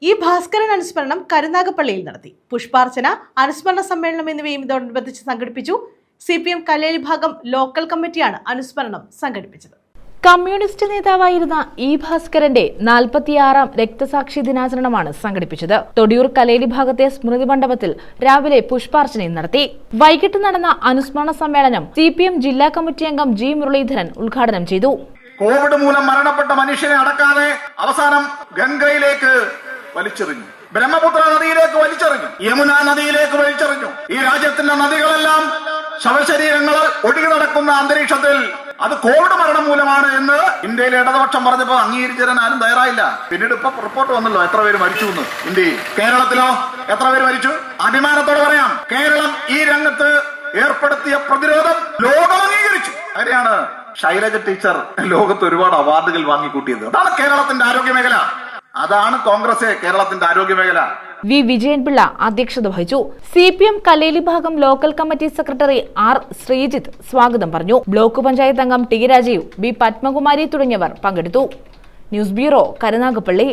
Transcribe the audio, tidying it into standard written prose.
ഈ ഭാസ്കരൻ അനുസ്മരണം കരുനാഗപ്പള്ളിയിൽ നടത്തി. പുഷ്പാർച്ചന, അനുസ്മരണ സമ്മേളനം എന്നിവയും ഇതോടനുബന്ധിച്ച് സംഘടിപ്പിച്ചു. CPM കല്ലേലി ഭാഗം ലോക്കൽ കമ്മിറ്റിയാണ് അനുസ്മരണം സംഘടിപ്പിച്ചത്. കമ്മ്യൂണിസ്റ്റ് നേതാവായിരുന്ന ഇ ഭാസ്കരന്റെ 46ാം രക്തസാക്ഷി ദിനാചരണമാണ് സംഘടിപ്പിച്ചത്. തൊടിയൂർ കല്ലേലി ഭാഗത്തെ സ്മൃതി മണ്ഡപത്തിൽ രാവിലെ പുഷ്പാർച്ചനയും നടത്തി. വൈകിട്ട് നടന്ന അനുസ്മരണ സമ്മേളനം CPM ജില്ലാ കമ്മിറ്റി അംഗം G മുരളീധരൻ ഉദ്ഘാടനം ചെയ്തു. കോവിഡ് മൂലം മരണപ്പെട്ട മനുഷ്യനെ അടക്കാതെ അവസാനം ഗംഗയിലേക്ക് വലിച്ചെറിഞ്ഞു, ബ്രഹ്മപുത്ര നദിയിലേക്ക് വലിച്ചെറിഞ്ഞു, യമുന നദിയിലേക്ക് വലിച്ചെറിഞ്ഞു. ഈ രാജ്യത്തിന്റെ നദികളെല്ലാം ശവശരീരങ്ങൾ ഒഴുകി നടക്കുന്ന അന്തരീക്ഷത്തിൽ അത് കോവിഡ് മരണം മൂലമാണ് എന്ന് ഇന്ത്യയിലെ ഇടതുപക്ഷം പറഞ്ഞപ്പോ അംഗീകരിച്ചു തരാൻ ആരും തയ്യാറായില്ല. പിന്നീട് ഇപ്പൊ റിപ്പോർട്ട് വന്നല്ലോ എത്ര പേര് മരിച്ചു എന്ന്. ഇന്ത്യയിൽ, കേരളത്തിലോ എത്ര പേര് മരിച്ചു? അഭിമാനത്തോടെ പറയാം, കേരളം ഈ രംഗത്ത് ഏർപ്പെടുത്തിയ പ്രതിരോധം ലോകം അംഗീകരിച്ചു. അങ്ങനെയാണ് ശൈലജ ടീച്ചർ ലോകത്ത് ഒരുപാട് അവാർഡുകൾ വാങ്ങിക്കൂട്ടിയത്. അതാണ് കേരളത്തിന്റെ ആരോഗ്യ മേഖല, അതാണ് കോൺഗ്രസ് കേരളത്തിന്റെ ആരോഗ്യ മേഖല. വി വിജയൻപിള്ള അധ്യക്ഷത വഹിച്ചു. CPM കല്ലേലി ഭാഗം local committee secretary R Sreejith സ്വാഗതം പറഞ്ഞു. ബ്ലോക്ക് പഞ്ചായത്ത് അംഗം T രാജീവ്, B പത്മകുമാരി തുടങ്ങിയവർ പങ്കെടുത്തു. News bureau, Karunagappally.